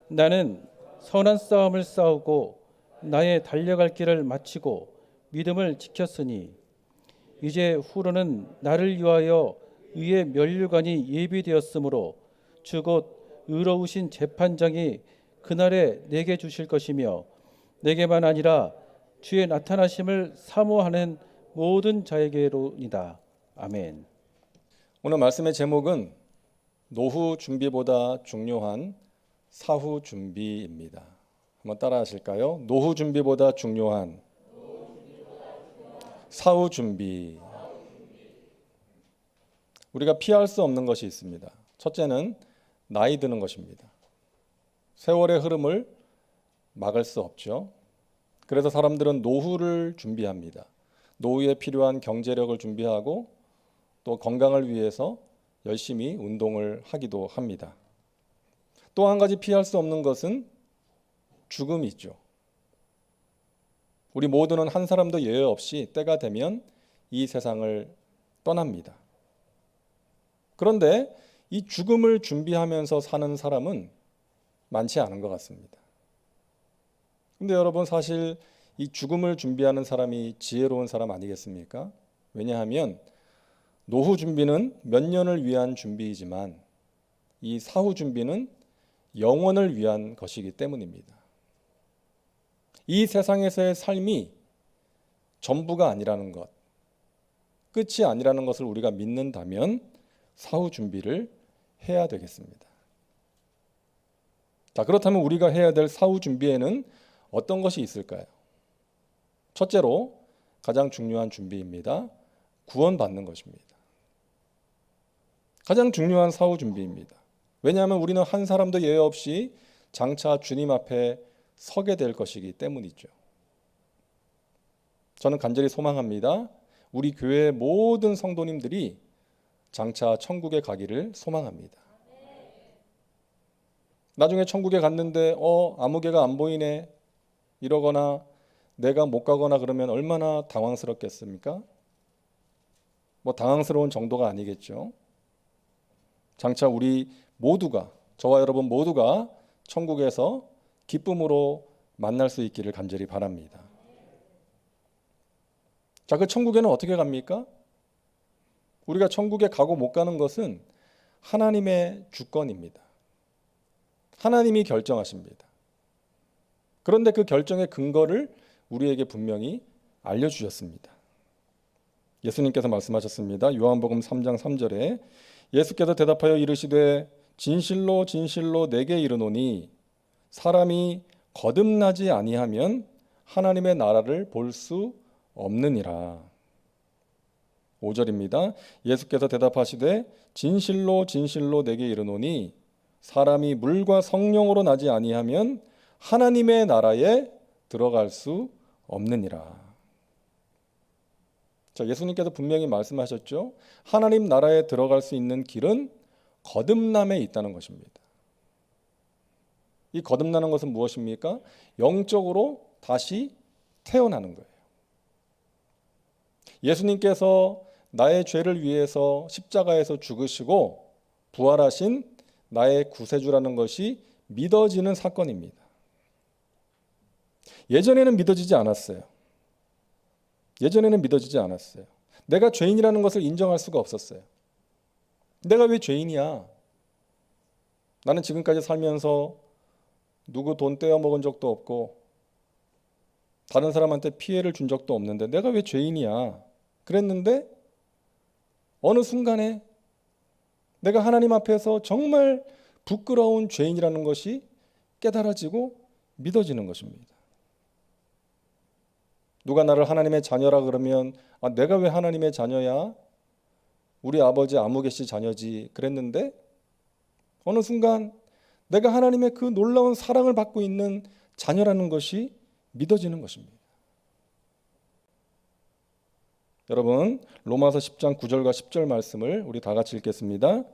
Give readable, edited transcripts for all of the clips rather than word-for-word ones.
나는 선한 싸움을 싸우고 나의 달려갈 길을 마치고 믿음을 지켰으니 이제 후로는 나를 위하여 의의 면류관이 예비되었으므로 주 곧 의로우신 재판장이 그날에 내게 주실 것이며 내게만 아니라 주의 나타나심을 사모하는 모든 자에게로이다. 아멘. 오늘 말씀의 제목은 노후 준비보다 중요한 사후 준비입니다. 한번 따라 하실까요? 노후 준비보다 중요한 사후 준비. 우리가 피할 수 없는 것이 있습니다. 첫째는 나이 드는 것입니다. 세월의 흐름을 막을 수 없죠. 그래서 사람들은 노후를 준비합니다. 노후에 필요한 경제력을 준비하고 또 건강을 위해서 열심히 운동을 하기도 합니다. 또 한 가지 피할 수 없는 것은 죽음이 있죠. 우리 모두는 한 사람도 예외 없이 때가 되면 이 세상을 떠납니다. 그런데 이 죽음을 준비하면서 사는 사람은 많지 않은 것 같습니다. 근데 여러분, 사실 이 죽음을 준비하는 사람이 지혜로운 사람 아니겠습니까? 왜냐하면 노후 준비는 몇 년을 위한 준비이지만 이 사후 준비는 영원을 위한 것이기 때문입니다. 이 세상에서의 삶이 전부가 아니라는 것, 끝이 아니라는 것을 우리가 믿는다면 사후 준비를 해야 되겠습니다. 자, 그렇다면 우리가 해야 될 사후 준비에는 어떤 것이 있을까요? 첫째로 가장 중요한 준비입니다. 구원받는 것입니다. 가장 중요한 사후 준비입니다. 왜냐하면 우리는 한 사람도 예외 없이 장차 주님 앞에 서게 될 것이기 때문이죠. 저는 간절히 소망합니다. 우리 교회의 모든 성도님들이 장차 천국에 가기를 소망합니다. 나중에 천국에 갔는데 아무개가 안 보이네 이러거나 내가 못 가거나 그러면 얼마나 당황스럽겠습니까? 당황스러운 정도가 아니겠죠. 장차 우리 모두가, 저와 여러분 모두가 천국에서 기쁨으로 만날 수 있기를 간절히 바랍니다. 자, 그 천국에는 어떻게 갑니까? 우리가 천국에 가고 못 가는 것은 하나님의 주권입니다. 하나님이 결정하십니다. 그런데 그 결정의 근거를 우리에게 분명히 알려주셨습니다. 예수님께서 말씀하셨습니다. 요한복음 3장 3절에 예수께서 대답하여 이르시되 진실로 진실로 내게 이르노니 사람이 거듭나지 아니하면 하나님의 나라를 볼 수 없느니라. 5절입니다. 예수께서 대답하시되 진실로 진실로 내게 이르노니 사람이 물과 성령으로 나지 아니하면 하나님의 나라에 들어갈 수 없느니라. 자, 예수님께서 분명히 말씀하셨죠. 하나님 나라에 들어갈 수 있는 길은 거듭남에 있다는 것입니다. 이 거듭나는 것은 무엇입니까? 영적으로 다시 태어나는 거예요. 예수님께서 나의 죄를 위해서 십자가에서 죽으시고 부활하신 나의 구세주라는 것이 믿어지는 사건입니다. 예전에는 믿어지지 않았어요. 내가 죄인이라는 것을 인정할 수가 없었어요. 내가 왜 죄인이야? 나는 지금까지 살면서 누구 돈 떼어먹은 적도 없고 다른 사람한테 피해를 준 적도 없는데 내가 왜 죄인이야? 그랬는데 어느 순간에 내가 하나님 앞에서 정말 부끄러운 죄인이라는 것이 깨달아지고 믿어지는 것입니다. 누가 나를 하나님의 자녀라 그러면 내가 왜 하나님의 자녀야? 우리 아버지 아무개 씨 자녀지 그랬는데 어느 순간 내가 하나님의 그 놀라운 사랑을 받고 있는 자녀라는 것이 믿어지는 것입니다. 여러분, 로마서 10장 9절과 10절 말씀을 우리 다 같이 읽겠습니다.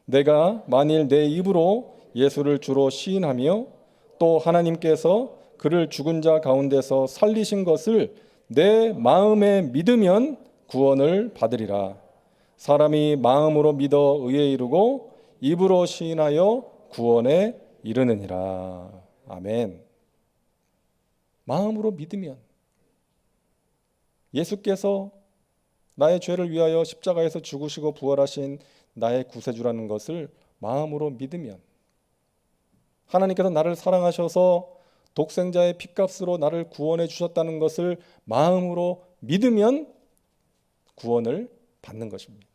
내가 만일 내 입으로 예수를 주로 시인하며 또 하나님께서 그를 죽은 자 가운데서 살리신 것을 내 마음에 믿으면 구원을 받으리라. 사람이 마음으로 믿어 의에 이르고 입으로 시인하여 구원에 이르느니라. 아멘. 마음으로 믿으면 예수께서 나의 죄를 위하여 십자가에서 죽으시고 부활하신 나의 구세주라는 것을 마음으로 믿으면, 하나님께서 나를 사랑하셔서 독생자의 핏값으로 나를 구원해 주셨다는 것을 마음으로 믿으면 구원을 받는 것입니다.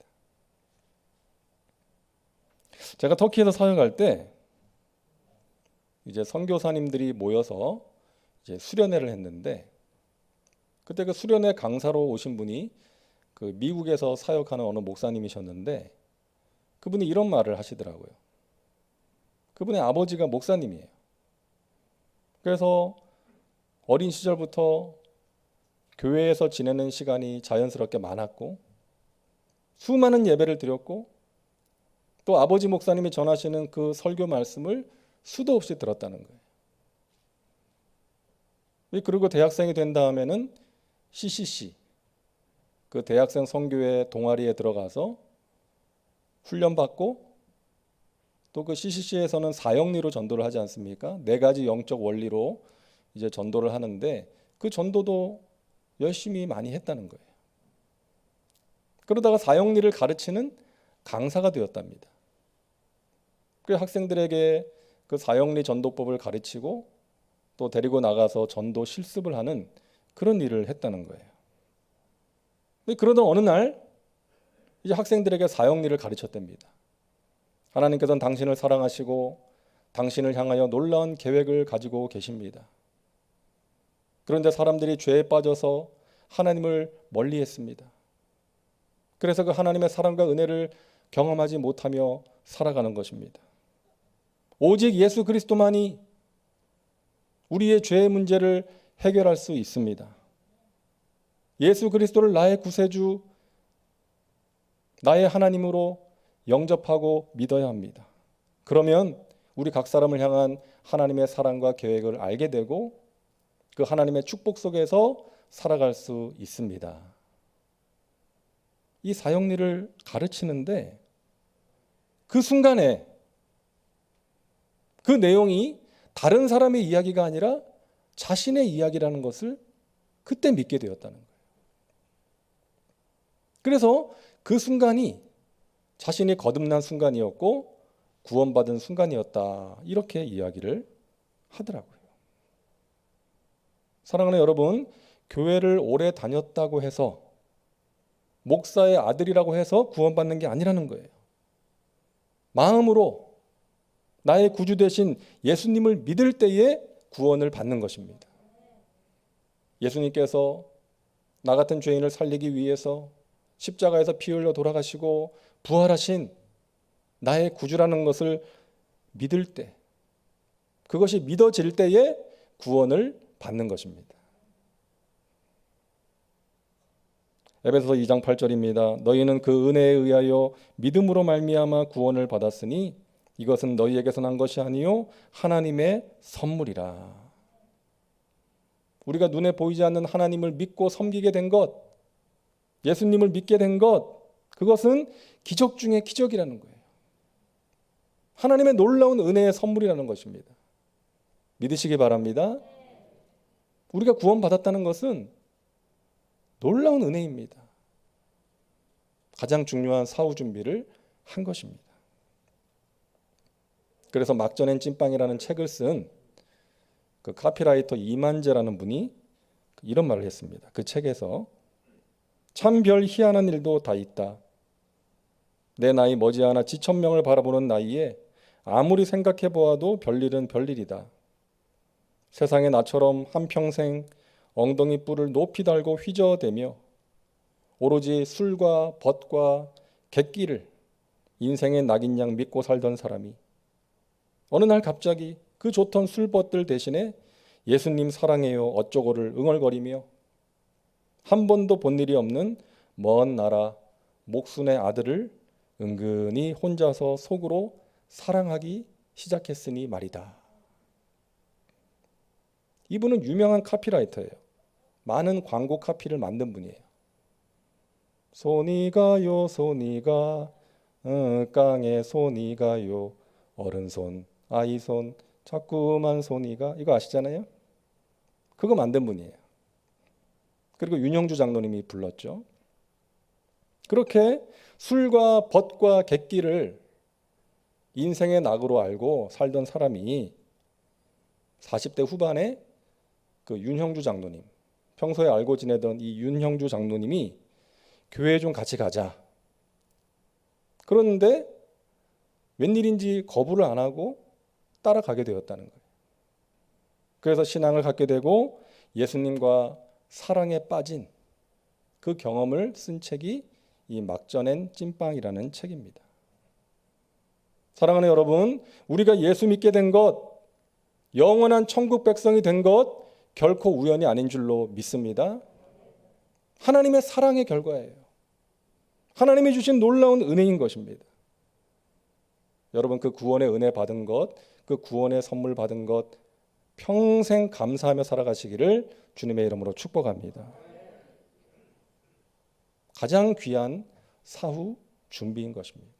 제가 터키에서 사역할 때 이제 선교사님들이 모여서 이제 수련회를 했는데, 그때 그 수련회 강사로 오신 분이 그 미국에서 사역하는 어느 목사님이셨는데, 그분이 이런 말을 하시더라고요. 그분의 아버지가 목사님이에요. 그래서 어린 시절부터 교회에서 지내는 시간이 자연스럽게 많았고, 수많은 예배를 드렸고, 또 아버지 목사님이 전하시는 그 설교 말씀을 수도 없이 들었다는 거예요. 그리고 대학생이 된 다음에는 CCC, 그 대학생 선교회 동아리에 들어가서 훈련받고, 또 그 CCC에서는 사형리로 전도를 하지 않습니까? 4가지 영적 원리로 이제 전도를 하는데, 그 전도도 열심히 많이 했다는 거예요. 그러다가 사형리를 가르치는 강사가 되었답니다. 그 학생들에게 그 사형리 전도법을 가르치고 또 데리고 나가서 전도 실습을 하는 그런 일을 했다는 거예요. 그러던 어느 날 이제 학생들에게 사형리를 가르쳤답니다. 하나님께서는 당신을 사랑하시고 당신을 향하여 놀라운 계획을 가지고 계십니다. 그런데 사람들이 죄에 빠져서 하나님을 멀리했습니다. 그래서 그 하나님의 사랑과 은혜를 경험하지 못하며 살아가는 것입니다. 오직 예수 그리스도만이 우리의 죄의 문제를 해결할 수 있습니다. 예수 그리스도를 나의 구세주, 나의 하나님으로 영접하고 믿어야 합니다. 그러면 우리 각 사람을 향한 하나님의 사랑과 계획을 알게 되고 그 하나님의 축복 속에서 살아갈 수 있습니다. 이 사형리를 가르치는데 그 순간에 그 내용이 다른 사람의 이야기가 아니라 자신의 이야기라는 것을 그때 믿게 되었다는 거예요. 그래서 그 순간이 자신이 거듭난 순간이었고 구원받은 순간이었다, 이렇게 이야기를 하더라고요. 사랑하는 여러분, 교회를 오래 다녔다고 해서 목사의 아들이라고 해서 구원받는 게 아니라는 거예요. 마음으로 나의 구주 되신 예수님을 믿을 때에 구원을 받는 것입니다. 예수님께서 나 같은 죄인을 살리기 위해서 십자가에서 피 흘려 돌아가시고 부활하신 나의 구주라는 것을 믿을 때, 그것이 믿어질 때에 구원을 받는 것입니다. 에베소서 2장 8절입니다. 너희는 그 은혜에 의하여 믿음으로 말미암아 구원을 받았으니 이것은 너희에게서 난 것이 아니요 하나님의 선물이라. 우리가 눈에 보이지 않는 하나님을 믿고 섬기게 된 것, 예수님을 믿게 된 것, 그것은 기적 중에 기적이라는 거예요. 하나님의 놀라운 은혜의 선물이라는 것입니다. 믿으시기 바랍니다. 우리가 구원받았다는 것은 놀라운 은혜입니다. 가장 중요한 사후 준비를 한 것입니다. 그래서 막전엔 찐빵이라는 책을 쓴 그 카피라이터 이만재라는 분이 이런 말을 했습니다. 그 책에서 참 별 희한한 일도 다 있다. 내 나이 머지않아 지천명을 바라보는 나이에 아무리 생각해 보아도 별일은 별일이다. 세상에 나처럼 한평생 엉덩이 뿔을 높이 달고 휘저어대며 오로지 술과 벗과 객기를 인생의 낙인 양 믿고 살던 사람이 어느 날 갑자기 그 좋던 술벗들 대신에 예수님 사랑해요 어쩌고를 응얼거리며 한 번도 본 일이 없는 먼 나라 목순의 아들을 은근히 혼자서 속으로 사랑하기 시작했으니 말이다. 이분은 유명한 카피라이터예요. 많은 광고 카피를 만든 분이에요. 손이 가요 손이 가 깡에 손이 가요 어른손 아이 손, 자꾸만 손이가, 이거 아시잖아요? 그거 만든 분이에요. 그리고 윤형주 장로님이 불렀죠. 그렇게 술과 벗과 객기를 인생의 낙으로 알고 살던 사람이 40대 후반에 그 윤형주 장로님, 평소에 알고 지내던 이 윤형주 장로님이 교회 좀 같이 가자. 그런데 웬일인지 거부를 안 하고 따라가게 되었다는 거예요. 그래서 신앙을 갖게 되고 예수님과 사랑에 빠진 그 경험을 쓴 책이 이 막전엔 찐빵이라는 책입니다. 사랑하는 여러분, 우리가 예수 믿게 된 것, 영원한 천국 백성이 된 것 결코 우연이 아닌 줄로 믿습니다. 하나님의 사랑의 결과예요. 하나님이 주신 놀라운 은혜인 것입니다. 여러분, 그 구원의 은혜 받은 것, 그 구원의 선물 받은 것 평생 감사하며 살아가시기를 주님의 이름으로 축복합니다. 가장 귀한 사후 준비인 것입니다.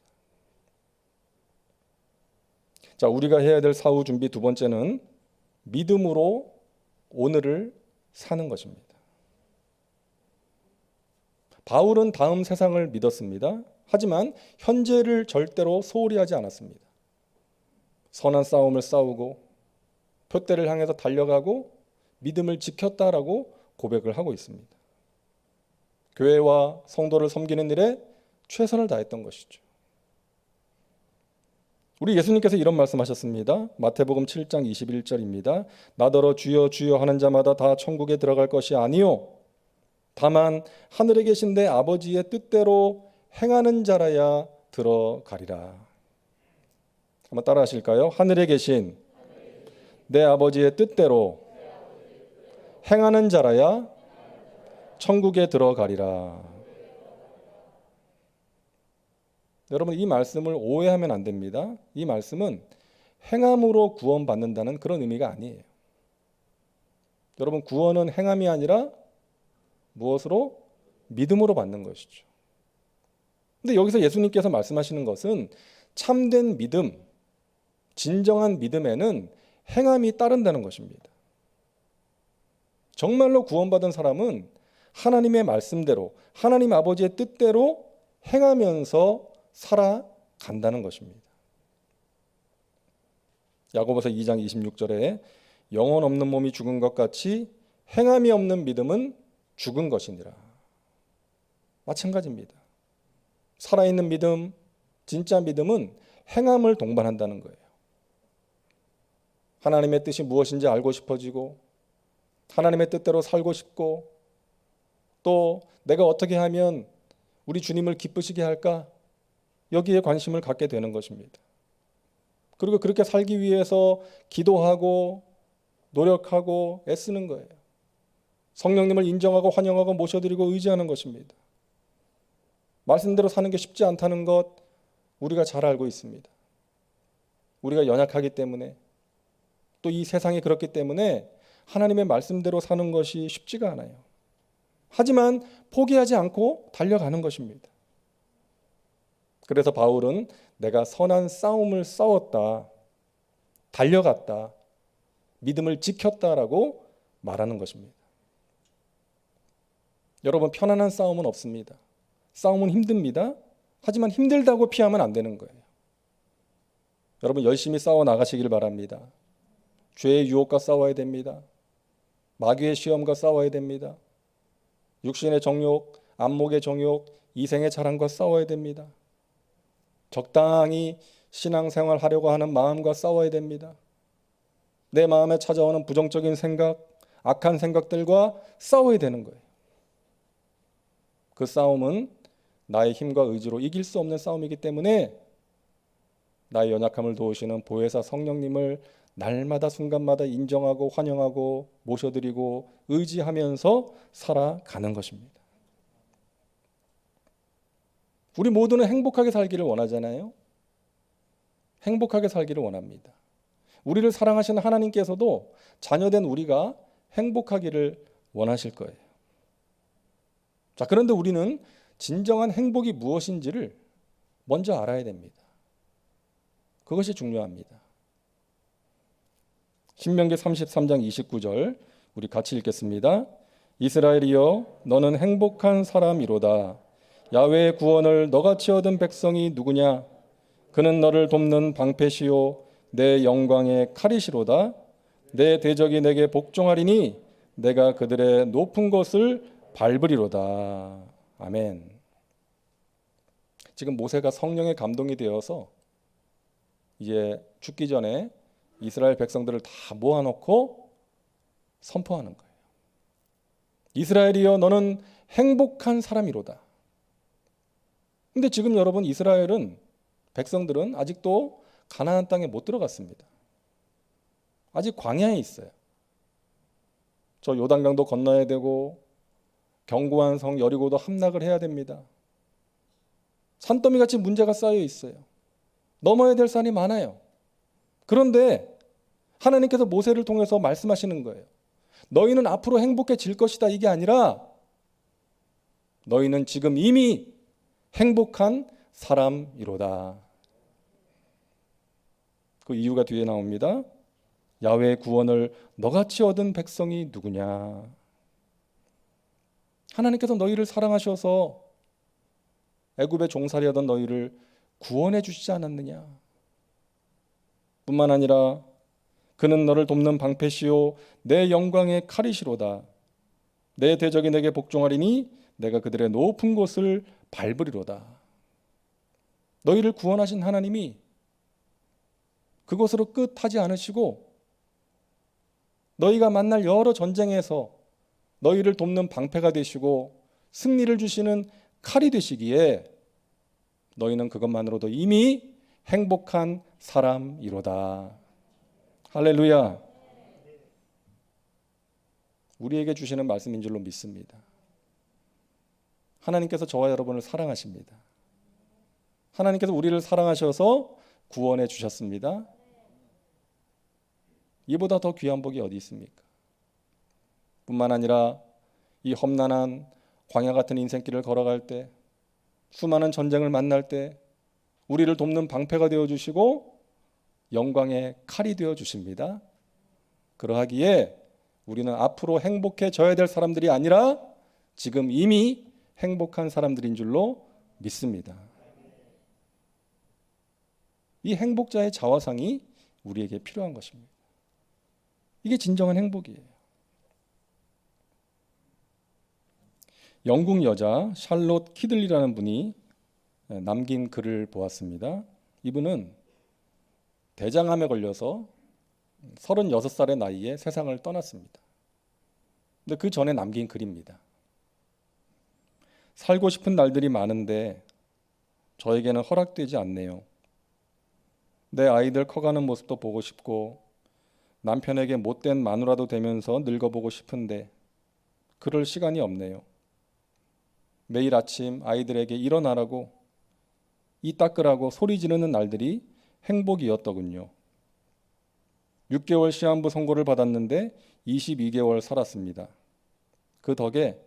자, 우리가 해야 될 사후 준비 두 번째는 믿음으로 오늘을 사는 것입니다. 바울은 다음 세상을 믿었습니다. 하지만 현재를 절대로 소홀히 하지 않았습니다. 선한 싸움을 싸우고 표대를 향해서 달려가고 믿음을 지켰다라고 고백을 하고 있습니다. 교회와 성도를 섬기는 일에 최선을 다했던 것이죠. 우리 예수님께서 이런 말씀하셨습니다. 마태복음 7장 21절입니다. 나더러 주여 주여 하는 자마다 다 천국에 들어갈 것이 아니요 다만 하늘에 계신 내 아버지의 뜻대로 행하는 자라야 들어가리라. 한번 따라 하실까요? 하늘에 계신 내 아버지의 뜻대로 행하는 자라야 천국에 들어가리라. 여러분, 이 말씀을 오해하면 안 됩니다. 이 말씀은 행함으로 구원받는다는 그런 의미가 아니에요. 여러분, 구원은 행함이 아니라 무엇으로? 믿음으로 받는 것이죠. 근데 여기서 예수님께서 말씀하시는 것은 참된 믿음, 진정한 믿음에는 행함이 따른다는 것입니다. 정말로 구원받은 사람은 하나님의 말씀대로, 하나님 아버지의 뜻대로 행하면서 살아간다는 것입니다. 야고보서 2장 26절에 영혼 없는 몸이 죽은 것 같이 행함이 없는 믿음은 죽은 것이니라. 마찬가지입니다. 살아있는 믿음, 진짜 믿음은 행함을 동반한다는 거예요. 하나님의 뜻이 무엇인지 알고 싶어지고 하나님의 뜻대로 살고 싶고 또 내가 어떻게 하면 우리 주님을 기쁘시게 할까? 여기에 관심을 갖게 되는 것입니다. 그리고 그렇게 살기 위해서 기도하고 노력하고 애쓰는 거예요. 성령님을 인정하고 환영하고 모셔드리고 의지하는 것입니다. 말씀대로 사는 게 쉽지 않다는 것 우리가 잘 알고 있습니다. 우리가 연약하기 때문에 또 이 세상이 그렇기 때문에 하나님의 말씀대로 사는 것이 쉽지가 않아요. 하지만 포기하지 않고 달려가는 것입니다. 그래서 바울은 내가 선한 싸움을 싸웠다, 달려갔다, 믿음을 지켰다라고 말하는 것입니다. 여러분, 편안한 싸움은 없습니다. 싸움은 힘듭니다. 하지만 힘들다고 피하면 안 되는 거예요. 여러분, 열심히 싸워 나가시길 바랍니다. 죄의 유혹과 싸워야 됩니다. 마귀의 시험과 싸워야 됩니다. 육신의 정욕, 안목의 정욕, 이생의 자랑과 싸워야 됩니다. 적당히 신앙생활 하려고 하는 마음과 싸워야 됩니다. 내 마음에 찾아오는 부정적인 생각, 악한 생각들과 싸워야 되는 거예요. 그 싸움은 나의 힘과 의지로 이길 수 없는 싸움이기 때문에 나의 연약함을 도우시는 보혜사 성령님을 날마다 순간마다 인정하고 환영하고 모셔드리고 의지하면서 살아가는 것입니다. 우리 모두는 행복하게 살기를 원하잖아요. 행복하게 살기를 원합니다. 우리를 사랑하시는 하나님께서도 자녀된 우리가 행복하기를 원하실 거예요. 자, 그런데 우리는 진정한 행복이 무엇인지를 먼저 알아야 됩니다. 그것이 중요합니다. 신명기 33장 29절 우리 같이 읽겠습니다. 이스라엘이여 너는 행복한 사람이로다. 야훼의 구원을 너같이 얻은 백성이 누구냐? 그는 너를 돕는 방패시요 내 영광의 칼이시로다. 내 대적이 내게 복종하리니 내가 그들의 높은 곳을 밟으리로다. 아멘. 지금 모세가 성령의 감동이 되어서 이제 죽기 전에 이스라엘 백성들을 다 모아놓고 선포하는 거예요. 이스라엘이여 너는 행복한 사람이로다. 근데 지금 여러분 이스라엘은 백성들은 아직도 가나안 땅에 못 들어갔습니다. 아직 광야에 있어요. 저 요단강도 건너야 되고 견고한 성 여리고도 함락을 해야 됩니다. 산더미같이 문제가 쌓여 있어요. 넘어야 될 산이 많아요. 그런데 하나님께서 모세를 통해서 말씀하시는 거예요. 너희는 앞으로 행복해질 것이다 이게 아니라 너희는 지금 이미 행복한 사람이로다. 그 이유가 뒤에 나옵니다. 야훼의 구원을 너같이 얻은 백성이 누구냐? 하나님께서 너희를 사랑하셔서 애굽에 종살이하던 너희를 구원해 주시지 않았느냐? 뿐만 아니라 그는 너를 돕는 방패시요 내 영광의 칼이시로다. 내 대적이 내게 복종하리니 내가 그들의 높은 곳을 밟으리로다. 너희를 구원하신 하나님이 그것으로 끝하지 않으시고 너희가 만날 여러 전쟁에서 너희를 돕는 방패가 되시고 승리를 주시는 칼이 되시기에 너희는 그것만으로도 이미 행복한 사람이로다. 할렐루야. 우리에게 주시는 말씀인 줄로 믿습니다. 하나님께서 저와 여러분을 사랑하십니다. 하나님께서 우리를 사랑하셔서 구원해 주셨습니다. 이보다 더 귀한 복이 어디 있습니까? 뿐만 아니라 이 험난한 광야 같은 인생길을 걸어갈 때, 수많은 전쟁을 만날 때 우리를 돕는 방패가 되어주시고 영광의 칼이 되어주십니다. 그러하기에 우리는 앞으로 행복해져야 될 사람들이 아니라 지금 이미 행복한 사람들인 줄로 믿습니다. 이 행복자의 자화상이 우리에게 필요한 것입니다. 이게 진정한 행복이에요. 영국 여자 샬롯 키들리라는 분이 남긴 글을 보았습니다. 이분은 대장암에 걸려서 36살의 나이에 세상을 떠났습니다. 근데 그 전에 남긴 글입니다. 살고 싶은 날들이 많은데 저에게는 허락되지 않네요. 내 아이들 커가는 모습도 보고 싶고 남편에게 못된 마누라도 되면서 늙어보고 싶은데 그럴 시간이 없네요. 매일 아침 아이들에게 일어나라고 이 닦으라고 소리 지르는 날들이 행복이었더군요. 6개월 시한부 선고를 받았는데 22개월 살았습니다. 그 덕에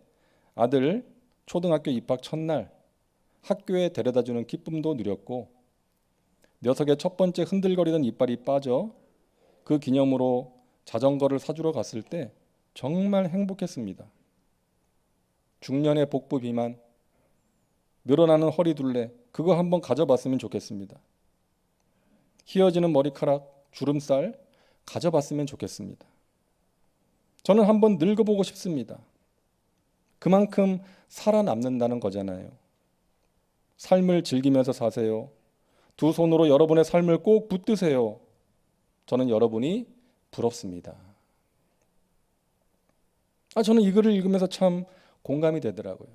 아들 초등학교 입학 첫날 학교에 데려다주는 기쁨도 누렸고 녀석의 첫 번째 흔들거리던 이빨이 빠져 그 기념으로 자전거를 사주러 갔을 때 정말 행복했습니다. 중년의 복부 비만, 늘어나는 허리둘레 그거 한번 가져봤으면 좋겠습니다. 휘어지는 머리카락, 주름살 가져봤으면 좋겠습니다. 저는 한번 늙어보고 싶습니다. 그만큼 살아남는다는 거잖아요. 삶을 즐기면서 사세요. 두 손으로 여러분의 삶을 꼭 붙드세요. 저는 여러분이 부럽습니다. 저는 이 글을 읽으면서 참 공감이 되더라고요.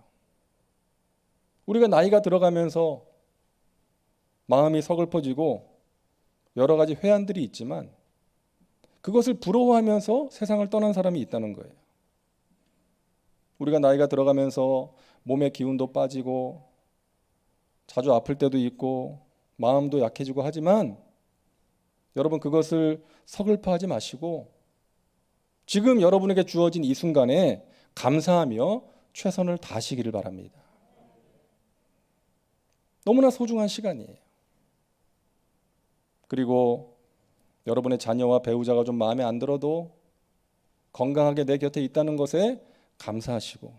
우리가 나이가 들어가면서 마음이 서글퍼지고 여러 가지 회한들이 있지만 그것을 부러워하면서 세상을 떠난 사람이 있다는 거예요. 우리가 나이가 들어가면서 몸의 기운도 빠지고 자주 아플 때도 있고 마음도 약해지고 하지만 여러분 그것을 서글퍼하지 마시고 지금 여러분에게 주어진 이 순간에 감사하며 최선을 다하시기를 바랍니다. 너무나 소중한 시간이에요. 그리고 여러분의 자녀와 배우자가 좀 마음에 안 들어도 건강하게 내 곁에 있다는 것에 감사하시고,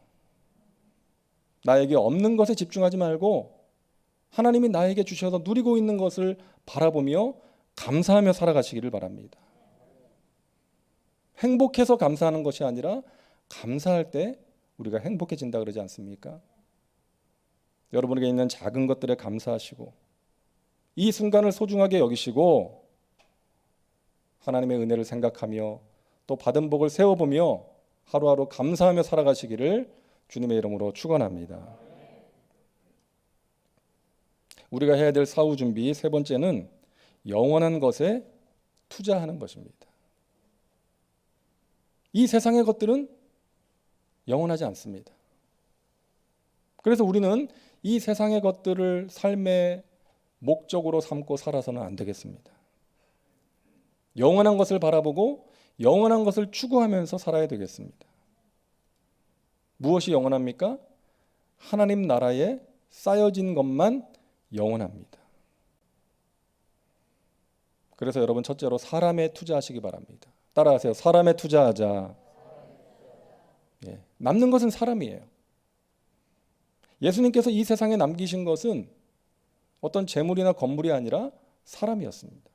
나에게 없는 것에 집중하지 말고 하나님이 나에게 주셔서 누리고 있는 것을 바라보며 감사하며 살아가시기를 바랍니다. 행복해서 감사하는 것이 아니라 감사할 때 우리가 행복해진다 그러지 않습니까? 여러분에게 있는 작은 것들에 감사하시고 이 순간을 소중하게 여기시고 하나님의 은혜를 생각하며 또 받은 복을 세워보며 하루하루 감사하며 살아가시기를 주님의 이름으로 축원합니다. 우리가 해야 될 사후 준비 세 번째는 영원한 것에 투자하는 것입니다. 이 세상의 것들은 영원하지 않습니다. 그래서 우리는 이 세상의 것들을 삶의 목적으로 삼고 살아서는 안 되겠습니다. 영원한 것을 바라보고 영원한 것을 추구하면서 살아야 되겠습니다. 무엇이 영원합니까? 하나님 나라에 쌓여진 것만 영원합니다. 그래서 여러분 첫째로 사람에 투자하시기 바랍니다. 따라하세요. 사람에 투자하자. 예, 남는 것은 사람이에요. 예수님께서 이 세상에 남기신 것은 어떤 재물이나 건물이 아니라 사람이었습니다.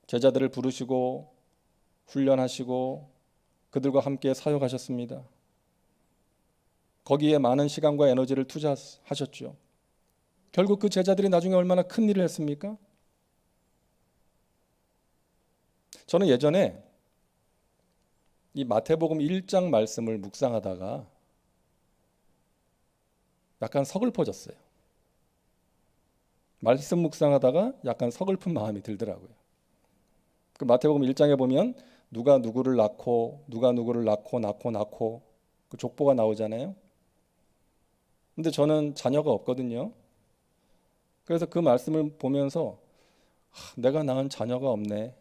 제자들을 부르시고 훈련하시고 그들과 함께 사역하셨습니다. 거기에 많은 시간과 에너지를 투자하셨죠. 결국 그 제자들이 나중에 얼마나 큰 일을 했습니까? 저는 예전에 이 마태복음 1장 말씀을 묵상하다가 약간 서글퍼졌어요. 말씀 묵상하다가 약간 서글픈 마음이 들더라고요. 그 마태복음 1장에 보면 누가 누구를 낳고 누가 누구를 낳고 그 족보가 나오잖아요. 근데 저는 자녀가 없거든요. 그래서 그 말씀을 보면서 내가 낳은 자녀가 없네.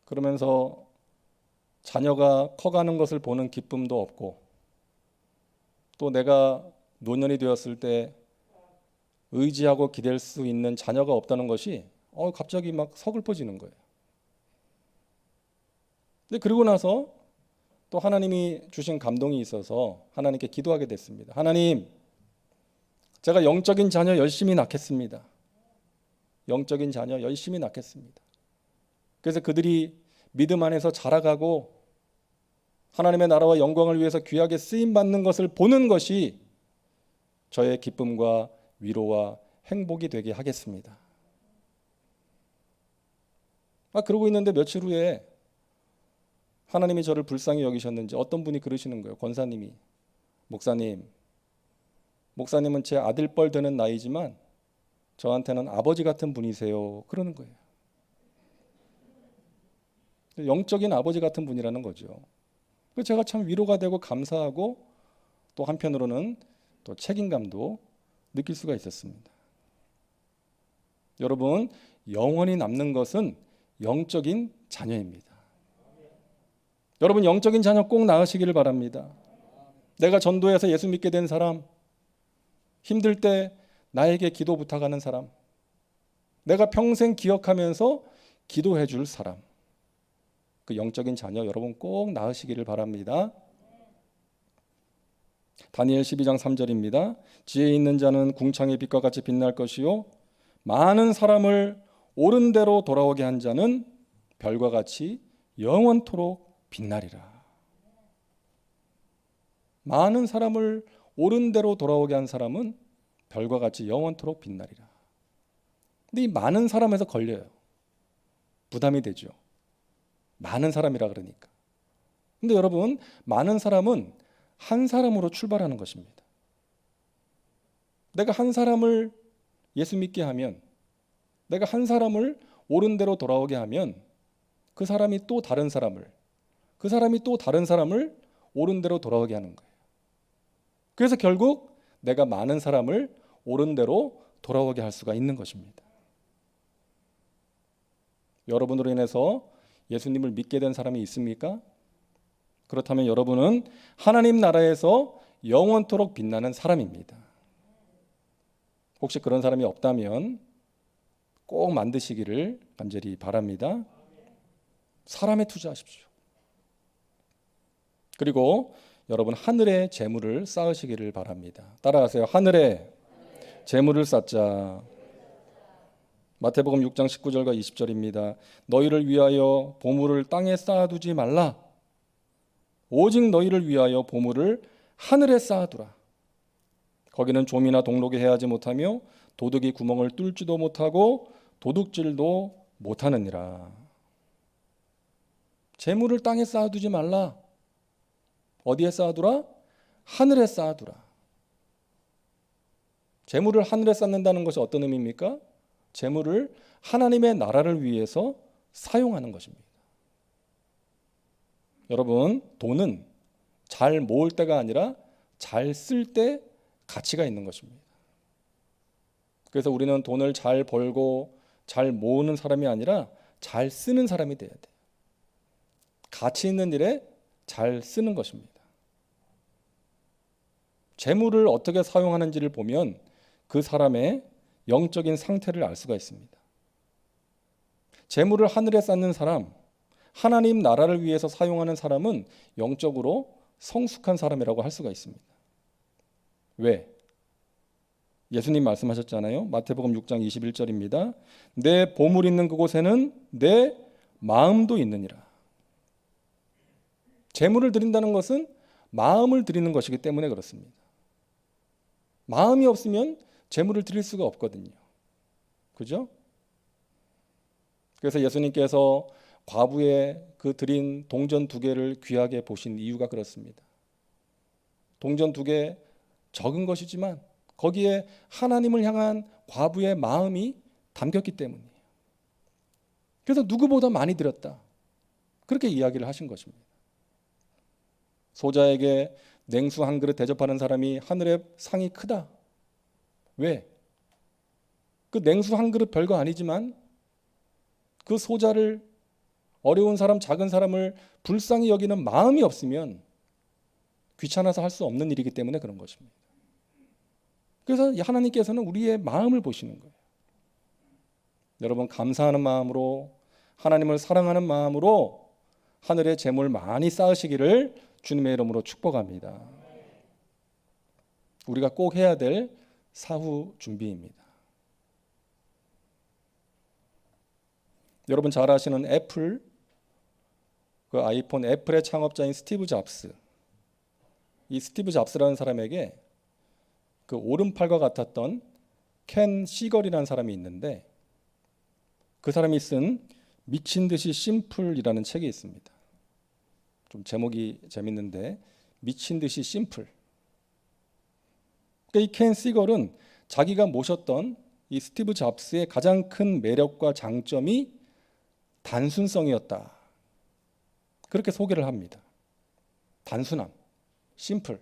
그러면서 자녀가 커가는 것을 보는 기쁨도 없고 또 내가 노년이 되었을 때 의지하고 기댈 수 있는 자녀가 없다는 것이 갑자기 막 서글퍼지는 거예요. 근데 그러고 나서 또 하나님이 주신 감동이 있어서 하나님께 기도하게 됐습니다. 하나님, 제가 영적인 자녀 열심히 낳겠습니다. 영적인 자녀 열심히 낳겠습니다. 그래서 그들이 믿음 안에서 자라가고 하나님의 나라와 영광을 위해서 귀하게 쓰임받는 것을 보는 것이 저의 기쁨과 위로와 행복이 되게 하겠습니다. 그러고 있는데 며칠 후에 하나님이 저를 불쌍히 여기셨는지 어떤 분이 그러시는 거예요. 권사님이, 목사님은 제 아들뻘 되는 나이지만 저한테는 아버지 같은 분이세요. 그러는 거예요. 영적인 아버지 같은 분이라는 거죠. 제가 참 위로가 되고 감사하고 또 한편으로는 또 책임감도 느낄 수가 있었습니다. 여러분, 영원히 남는 것은 영적인 자녀입니다. 여러분, 영적인 자녀 꼭 낳으시기를 바랍니다. 내가 전도해서 예수 믿게 된 사람, 힘들 때 나에게 기도 부탁하는 사람, 내가 평생 기억하면서 기도해 줄 사람, 그 영적인 자녀 여러분 꼭 낳으시기를 바랍니다. 다니엘 12장 3절입니다. 지혜 있는 자는 궁창의 빛과 같이 빛날 것이요 많은 사람을 옳은 대로 돌아오게 한 자는 별과 같이 영원토록 빛나리라. 많은 사람을 옳은 대로 돌아오게 한 사람은 별과 같이 영원토록 빛나리라. 근데 이 많은 사람에서 걸려요. 부담이 되죠. 많은 사람이라 그러니까. 근데 여러분, 많은 사람은 한 사람으로 출발하는 것입니다. 내가 한 사람을 예수 믿게 하면, 내가 한 사람을 옳은 대로 돌아오게 하면 그 사람이 또 다른 사람을, 그 사람이 또 다른 사람을 옳은 대로 돌아오게 하는 거예요. 그래서 결국 내가 많은 사람을 옳은 대로 돌아오게 할 수가 있는 것입니다. 여러분으로 인해서 예수님을 믿게 된 사람이 있습니까? 그렇다면 여러분은 하나님 나라에서 영원토록 빛나는 사람입니다. 혹시 그런 사람이 없다면 꼭 만드시기를 간절히 바랍니다. 사람에 투자하십시오. 그리고 여러분 하늘에 재물을 쌓으시기를 바랍니다. 따라하세요. 하늘에 재물을 쌓자. 마태복음 6장 19절과 20절입니다. 너희를 위하여 보물을 땅에 쌓아두지 말라. 오직 너희를 위하여 보물을 하늘에 쌓아두라. 거기는 좀이나 동록이 해하지 못하며 도둑이 구멍을 뚫지도 못하고 도둑질도 못하느니라. 재물을 땅에 쌓아두지 말라. 어디에 쌓아두라? 하늘에 쌓아두라. 재물을 하늘에 쌓는다는 것이 어떤 의미입니까? 재물을 하나님의 나라를 위해서 사용하는 것입니다. 여러분, 돈은 잘 모을 때가 아니라 잘 쓸 때 가치가 있는 것입니다. 그래서 우리는 돈을 잘 벌고 잘 모으는 사람이 아니라 잘 쓰는 사람이 돼야 돼요. 가치 있는 일에 잘 쓰는 것입니다. 재물을 어떻게 사용하는지를 보면 그 사람의 영적인 상태를 알 수가 있습니다. 재물을 하늘에 쌓는 사람, 하나님 나라를 위해서 사용하는 사람은 영적으로 성숙한 사람이라고 할 수가 있습니다. 왜? 예수님 말씀하셨잖아요. 마태복음 6장 21절입니다. 내 보물 있는 그곳에는 내 마음도 있느니라. 재물을 드린다는 것은 마음을 드리는 것이기 때문에 그렇습니다. 마음이 없으면 재물을 드릴 수가 없거든요. 그죠? 그래서 예수님께서 과부의 그 드린 동전 2개를 귀하게 보신 이유가 그렇습니다. 동전 2개 적은 것이지만 거기에 하나님을 향한 과부의 마음이 담겼기 때문이에요. 그래서 누구보다 많이 드렸다. 그렇게 이야기를 하신 것입니다. 소자에게 냉수 한 그릇 대접하는 사람이 하늘의 상이 크다. 왜? 그 냉수 한 그릇 별거 아니지만 그 소자를, 어려운 사람, 작은 사람을 불쌍히 여기는 마음이 없으면 귀찮아서 할 수 없는 일이기 때문에 그런 것입니다. 그래서 하나님께서는 우리의 마음을 보시는 거예요. 여러분, 감사하는 마음으로, 하나님을 사랑하는 마음으로 하늘의 재물 많이 쌓으시기를 주님의 이름으로 축복합니다. 우리가 꼭 해야 될 사후 준비입니다. 여러분 잘 아시는 애플, 그 아이폰 애플의 창업자인 스티브 잡스. 이 스티브 잡스라는 사람에게 그 오른팔과 같았던 켄 시걸이라는 사람이 있는데 그 사람이 쓴 미친 듯이 심플이라는 책이 있습니다. 좀 제목이 재밌는데 미친 듯이 심플. 그러니까 이 켄 시걸은 자기가 모셨던 이 스티브 잡스의 가장 큰 매력과 장점이 단순성이었다. 그렇게 소개를 합니다. 단순함, 심플.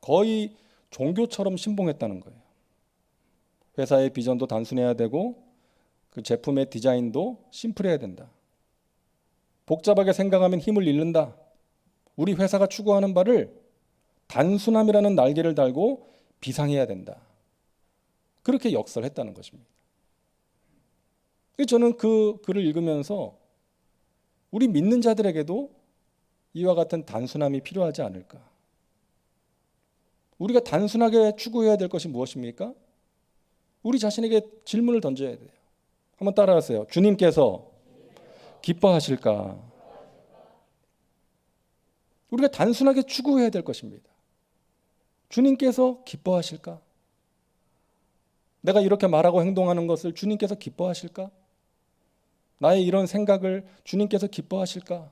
거의 종교처럼 신봉했다는 거예요. 회사의 비전도 단순해야 되고 그 제품의 디자인도 심플해야 된다. 복잡하게 생각하면 힘을 잃는다. 우리 회사가 추구하는 바를 단순함이라는 날개를 달고 비상해야 된다. 그렇게 역설했다는 것입니다. 저는 그 글을 읽으면서 우리 믿는 자들에게도 이와 같은 단순함이 필요하지 않을까. 우리가 단순하게 추구해야 될 것이 무엇입니까? 우리 자신에게 질문을 던져야 돼요. 한번 따라하세요. 주님께서 기뻐하실까? 우리가 단순하게 추구해야 될 것입니다. 주님께서 기뻐하실까? 내가 이렇게 말하고 행동하는 것을 주님께서 기뻐하실까? 나의 이런 생각을 주님께서 기뻐하실까?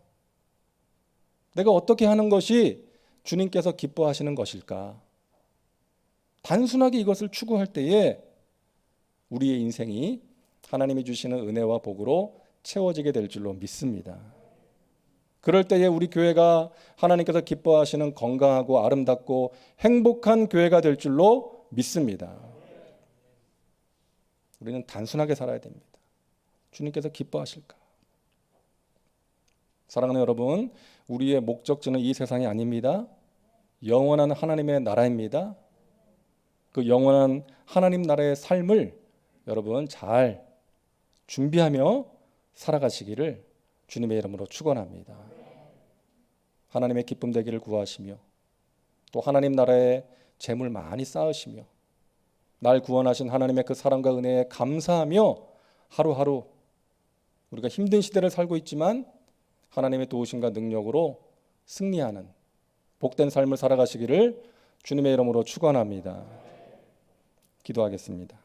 내가 어떻게 하는 것이 주님께서 기뻐하시는 것일까? 단순하게 이것을 추구할 때에 우리의 인생이 하나님이 주시는 은혜와 복으로 채워지게 될 줄로 믿습니다. 그럴 때에 우리 교회가 하나님께서 기뻐하시는 건강하고 아름답고 행복한 교회가 될 줄로 믿습니다. 우리는 단순하게 살아야 됩니다. 주님께서 기뻐하실까? 사랑하는 여러분, 우리의 목적지는 이 세상이 아닙니다. 영원한 하나님의 나라입니다. 그 영원한 하나님 나라의 삶을 여러분 잘 준비하며 살아가시기를 주님의 이름으로 축원합니다. 하나님의 기쁨 되기를 구하시며 또 하나님 나라에 재물 많이 쌓으시며 날 구원하신 하나님의 그 사랑과 은혜에 감사하며 하루하루 우리가 힘든 시대를 살고 있지만 하나님의 도우심과 능력으로 승리하는 복된 삶을 살아가시기를 주님의 이름으로 축원합니다. 기도하겠습니다.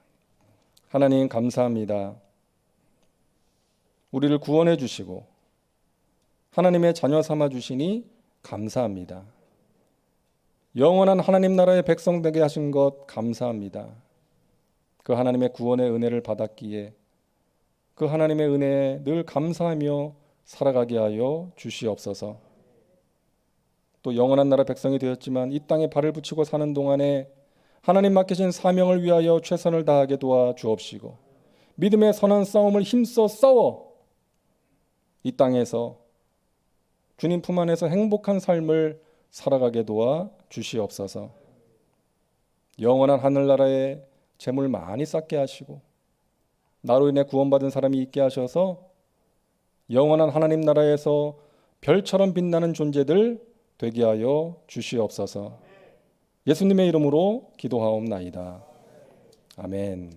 하나님 감사합니다. 우리를 구원해 주시고 하나님의 자녀 삼아 주시니 감사합니다. 영원한 하나님 나라의 백성 되게 하신 것 감사합니다. 그 하나님의 구원의 은혜를 받았기에 그 하나님의 은혜에 늘 감사하며 살아가게 하여 주시옵소서. 또 영원한 나라 백성이 되었지만 이 땅에 발을 붙이고 사는 동안에 하나님 맡기신 사명을 위하여 최선을 다하게 도와 주옵시고 믿음의 선한 싸움을 힘써 싸워 이 땅에서 주님 품 안에서 행복한 삶을 살아가게 도와 주시옵소서. 영원한 하늘나라에 재물 많이 쌓게 하시고 나로 인해 구원받은 사람이 있게 하셔서 영원한 하나님 나라에서 별처럼 빛나는 존재들 되게 하여 주시옵소서. 예수님의 이름으로 기도하옵나이다. 아멘.